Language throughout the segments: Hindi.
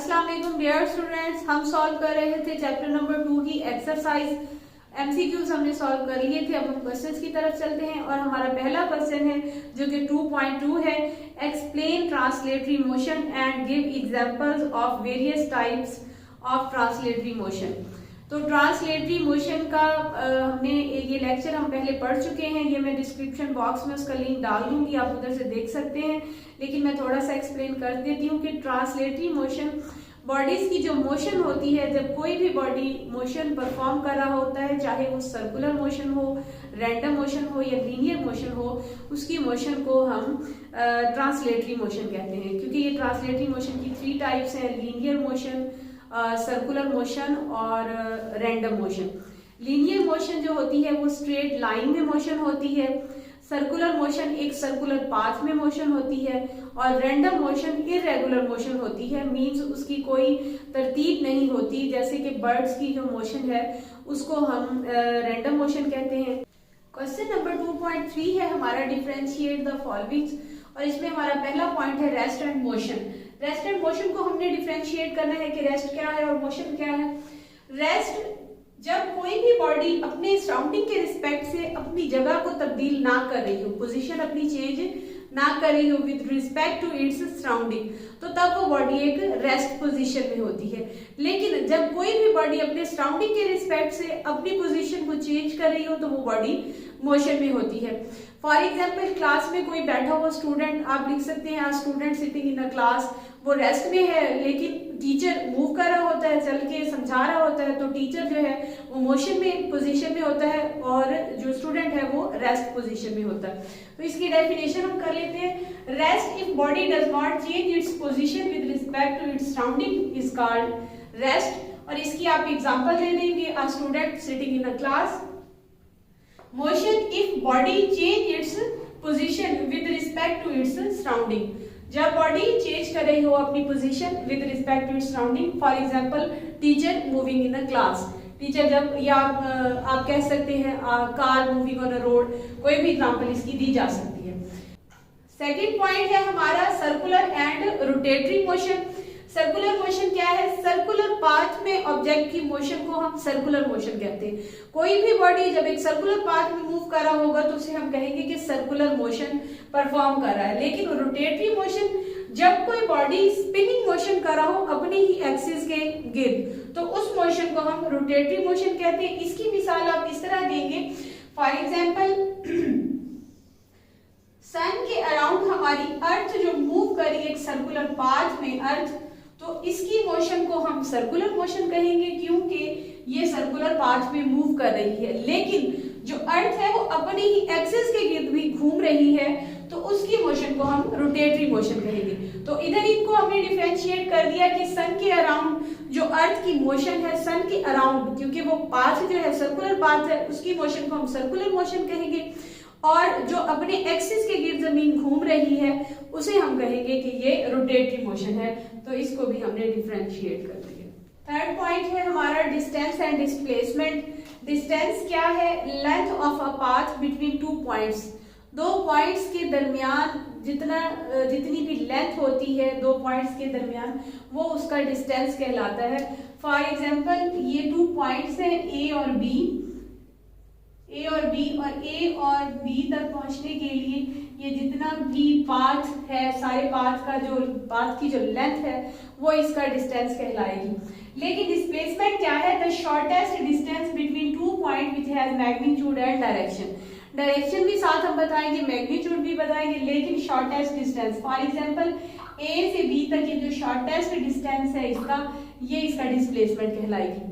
अस्सलाम वालेकुम डियर स्टूडेंट्स, हम सॉल्व कर रहे थे चैप्टर नंबर 2 की एक्सरसाइज। एमसीक्यूज हमने सॉल्व कर लिए थे। अब हम क्वेश्चंस की तरफ चलते हैं और हमारा पहला क्वेश्चन है जो कि 2.2 है। Explain translatory motion and give examples of various types of translatory motion. तो ट्रांसलेटरी मोशन का हमने ये लेक्चर हम पहले पढ़ चुके हैं। ये मैं डिस्क्रिप्शन बॉक्स में उसका लिंक डाल दूंगी, आप उधर से देख सकते हैं। लेकिन मैं थोड़ा सा एक्सप्लेन कर देती हूँ कि ट्रांसलेटरी मोशन बॉडीज की जो मोशन होती है, जब कोई भी बॉडी मोशन परफॉर्म कर रहा होता है, चाहे वो सर्कुलर मोशन हो, रैंडम मोशन हो या लीनियर मोशन हो, उसकी मोशन को हम ट्रांसलेटरी मोशन कहते हैं। क्योंकि ये ट्रांसलेटरी मोशन की 3 टाइप्स हैं, लीनियर मोशन, सर्कुलर मोशन और रैंडम मोशन। लीनियर मोशन जो होती है वो स्ट्रेट लाइन में मोशन होती है। सर्कुलर मोशन एक सर्कुलर पाथ में मोशन होती है और रैंडम मोशन इरेगुलर मोशन होती है। मींस उसकी कोई तरतीब नहीं होती। जैसे कि बर्ड्स की जो मोशन है उसको हम रैंडम मोशन कहते हैं। क्वेश्चन नंबर 2.3 है हमारा, डिफरेंशिएट द फॉलोइंग्स, और इसमें हमारा पहला पॉइंट है rest and motion. Rest and motion को हमने डिफरेंशिएट करना है कि रेस्ट क्या है और मोशन क्या है। रेस्ट जब कोई भी बॉडी अपने सराउंडिंग के रिस्पेक्ट से अपनी जगह को तब्दील ना कर रही हो, पोजीशन अपनी चेंज ना कर रही हो with respect to its surrounding, तो तब वो बॉडी एक रेस्ट पोजीशन में होती है। लेकिन जब कोई भी बॉडी अपने सराउंडिंग के रिस्पेक्ट से अपनी पोजीशन को चेंज कर रही हो तो वो बॉडी मोशन में होती है। फॉर एग्जाम्पल, क्लास में कोई बैठा हुआ स्टूडेंट, आप लिख सकते हैं a student sitting in a class, वो रेस्ट में है लेकिन टीचर मूव कर रहा होता है, चल के समझा रहा होता है, तो टीचर जो है वो मोशन में पोजीशन में होता है और जो स्टूडेंट है वो रेस्ट पोजीशन में होता है। तो इसकी डेफिनेशन हम कर लेते हैं। Rest if body does not change its position with respect to its surrounding is called rest. और इसकी आप एग्जांपल दे देंगे, a student sitting in a class. Motion if body change its position with respect to its surrounding, जब बॉडी चेंज कर रही हो अपनी position with respect to its surrounding. For example, teacher moving in a class, teacher जब, या आप कह सकते हैं car moving on a road, कोई भी एग्जांपल इसकी दी जा सकती है। सेकंड पॉइंट है हमारा circular and rotatory motion. Circular motion क्या है? सर्कुलर पाथ में ऑब्जेक्ट की मोशन को हम सर्कुलर मोशन कहते हैं। कोई भी बॉडी जब एक सर्कुलर पाथ में मूव कर रहा होगा तो उसे हम कहेंगे कि सर्कुलर मोशन परफॉर्म कर रहा है। लेकिन रोटेटरी मोशन, जब कोई बॉडी स्पिनिंग मोशन कर रहा हो अपनी ही एक्सिस के गिर्द, तो उस मोशन को हम रोटेटरी मोशन कहते हैं। इसकी मिसाल आप इस तरह देंगे, फॉर एग्जाम्पल, सन के अराउंड हमारी अर्थ जो मूव कर रही है एक सर्कुलर पाथ में अर्थ, तो इसकी मोशन को हम सर्कुलर मोशन कहेंगे क्योंकि ये सर्कुलर पाथ में मूव कर रही है। लेकिन जो अर्थ है वो अपनी ही एक्सिस के गिर्द भी घूम रही है, तो उसकी मोशन को हम रोटेटरी मोशन कहेंगे। तो इधर इनको हमने डिफरेंशिएट कर दिया कि सन के अराउंड जो अर्थ की मोशन है, सन के अराउंड, क्योंकि वो पाथ जो है सर्कुलर पाथ है, उसकी मोशन को हम सर्कुलर मोशन कहेंगे, और जो अपने एक्सिस के गिर्द जमीन घूम रही है उसे हम कहेंगे कि ये रोटेटरी मोशन है। तो इसको भी हमने डिफरेंशिएट कर दिया। थर्ड पॉइंट है हमारा डिस्टेंस एंड डिस्प्लेसमेंट। डिस्टेंस क्या है? Length of a path between 2 points. 2 points के दरमियान जितनी भी लेंथ होती है 2 पॉइंट्स के दरमियान, वो उसका डिस्टेंस कहलाता है। फॉर एग्जाम्पल, ये 2 पॉइंट्स हैं ए और बी, और ए और बी तक पहुंचने के लिए ये जितना भी पाथ है, सारे पाथ की जो लेंथ है वो इसका डिस्टेंस कहलाएगी। लेकिन डिस्प्लेसमेंट क्या है? The shortest distance between 2 point which has magnitude and direction. Direction भी साथ हम बताएंगे, मैग्नीट्यूड भी बताएंगे, लेकिन शॉर्टेस्ट डिस्टेंस, फॉर एग्जाम्पल ए से बी तक ये जो शॉर्टेस्ट डिस्टेंस है इसका, ये इसका डिस्प्लेसमेंट कहलाएगी।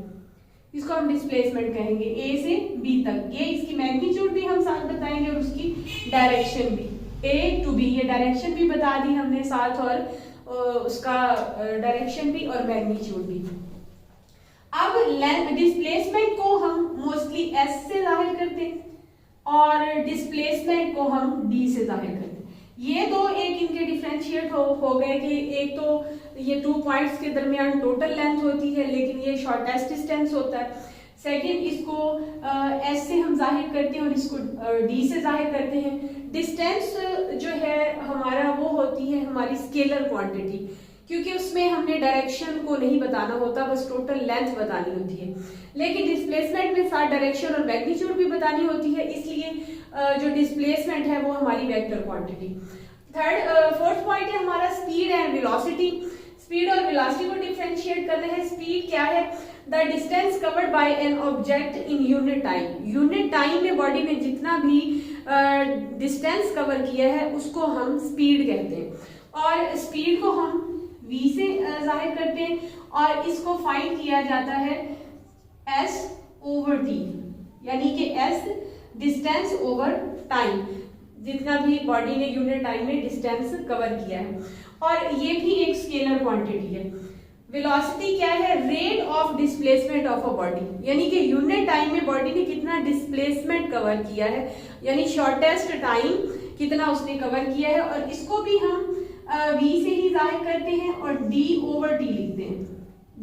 इसको हम डिस्प्लेसमेंट कहेंगे ए से बी तक। ये इसकी मैग्नीट्यूड भी हम साथ बताएंगे और उसकी डायरेक्शन भी, ए टू बी, ये डायरेक्शन भी बता दी हमने साथ, और उसका डायरेक्शन भी और मैग्नीट्यूड भी। अब डिस्प्लेसमेंट को हम मोस्टली एस से जाहिर करते हैं और डिस्प्लेसमेंट को हम डी से जाहिर करते हैं। ये दो एक इनके डिफरेंशिएट हो गए कि एक तो ये 2 पॉइंट्स के दरमियान टोटल लेंथ होती है, लेकिन ये शॉर्टेस्ट डिस्टेंस होता है। सेकंड, इसको एस से हम जाहिर करते हैं और इसको डी से जाहिर करते हैं। डिस्टेंस जो है हमारा वो होती है हमारी स्केलर क्वांटिटी, क्योंकि उसमें हमने डायरेक्शन को नहीं बताना होता, बस टोटल लेंथ बतानी होती है। लेकिन डिस्प्लेसमेंट में साथ डायरेक्शन और मैग्नीट्यूड भी बतानी होती है, इसलिए जो डिस्प्लेसमेंट है वो हमारी वेक्टर क्वांटिटी। फोर्थ पॉइंट है हमारा स्पीड एंड वेलोसिटी। स्पीड और वेलोसिटी को डिफरेंशिएट करना है। स्पीड क्या है? The distance covered by an object in unit time. Unit time में बॉडी ने जितना भी डिस्टेंस कवर किया है उसको हम स्पीड कहते हैं, और स्पीड को हम v से जाहिर करते हैं, और इसको फाइंड किया जाता है s ओवर t, यानी कि s डिस्टेंस ओवर टाइम, जितना भी बॉडी ने यूनिट टाइम में डिस्टेंस कवर किया है, और ये भी एक स्केलर क्वांटिटी है। वेलोसिटी क्या है? Rate of displacement of a body, यानी कि यूनिट टाइम में बॉडी ने कितना डिस्प्लेसमेंट कवर किया है, यानी शॉर्टेस्ट टाइम कितना उसने कवर किया है, और इसको भी हम v से ही जाहिर करते हैं और d ओवर t लिखते हैं।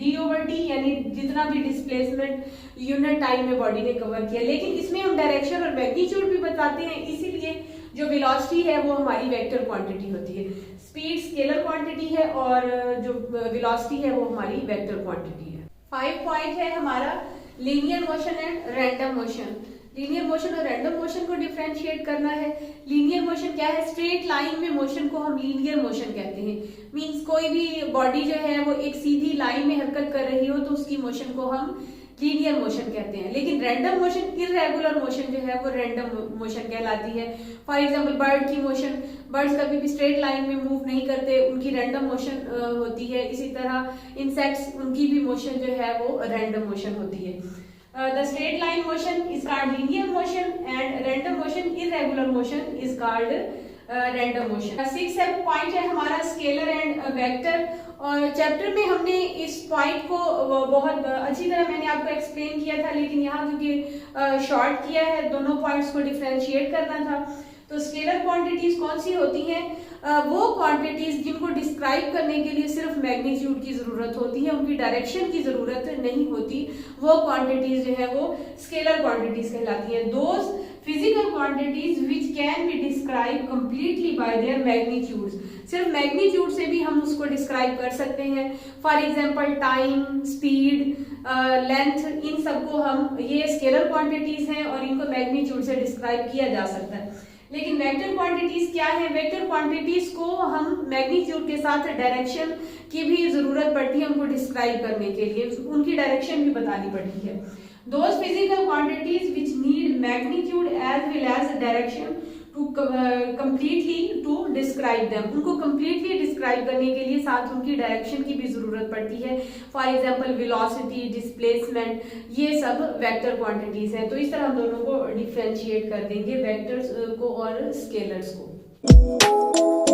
d ओवर t यानी जितना भी डिस्प्लेसमेंट यूनिट टाइम में बॉडी ने कवर किया। लेकिन इसमें हम डायरेक्शन और मैग्नीट्यूड भी बताते हैं, इसीलिए जो वेलोसिटी है वो हमारी वेक्टर क्वांटिटी होती है। स्पीड स्केलर क्वांटिटी है और जो वेलोसिटी है वो हमारी वेक्टर क्वांटिटी है। 5 पॉइंट है हमारा linear motion and random motion. Linear motion और रैंडम मोशन को डिफरेंशिएट करना है। लीनियर मोशन क्या है? स्ट्रेट लाइन में मोशन को हम लीनियर मोशन कहते हैं। मींस कोई भी बॉडी जो है वो एक सीधी लाइन में हरकत कर रही हो तो उसकी मोशन को हम लीनियर मोशन कहते हैं। लेकिन रैंडम मोशन, इररेगुलर मोशन जो है वो रैंडम मोशन कहलाती है। फॉर एग्जांपल बर्ड की मोशन, बर्ड्स कभी भी स्ट्रेट लाइन में मूव नहीं करते, उनकी रैंडम मोशन होती है। इसी तरह इंसेक्ट्स, उनकी भी मोशन जो है वो रैंडम मोशन होती है। The straight line motion is called linear motion and random motion, irregular motion is called random motion। 6 point है हमारा स्केलर एंड वेक्टर, और चैप्टर में हमने इस पॉइंट को बहुत अच्छी तरह मैंने आपको एक्सप्लेन किया था, लेकिन यहाँ क्योंकि शॉर्ट किया है, दोनों पॉइंट्स को डिफरेंशिएट करना था। तो स्केलर क्वांटिटीज कौन सी होती हैं? वो क्वांटिटीज जिनको डिस्क्राइब करने के लिए सिर्फ मैग्नीट्यूड की जरूरत होती है, उनकी डायरेक्शन की जरूरत नहीं होती, वो क्वांटिटीज जो है वो स्केलर क्वांटिटीज कहलाती हैं। Those physical quantities which can be describe completely by their magnitudes. सिर्फ मैग्नीट्यूड से भी हम उसको डिस्क्राइब कर सकते हैं। For example time, speed, length, इन सबको हम, ये स्केलर क्वांटिटीज हैं और इनको मैग्नीट्यूड से डिस्क्राइब किया जा सकता है। लेकिन वेक्टर क्वांटिटीज क्या है? वेक्टर क्वांटिटीज को हम मैग्नीट्यूड के साथ डायरेक्शन की भी जरूरत पड़ती है उनको डिस्क्राइब करने के लिए, उनकी डायरेक्शन भी बतानी पड़ती है। Those physical quantities which need magnitude as well as direction to completely to describe them, उनको completely describe करने के लिए साथ उनकी डायरेक्शन की भी जरूरत पड़ती है। फॉर एग्जाम्पल वेलोसिटी, डिस्प्लेसमेंट, ये सब वेक्टर क्वांटिटीज हैं। तो इस तरह हम दोनों को डिफरेंशिएट कर देंगे, वेक्टर्स को और स्केलर्स को।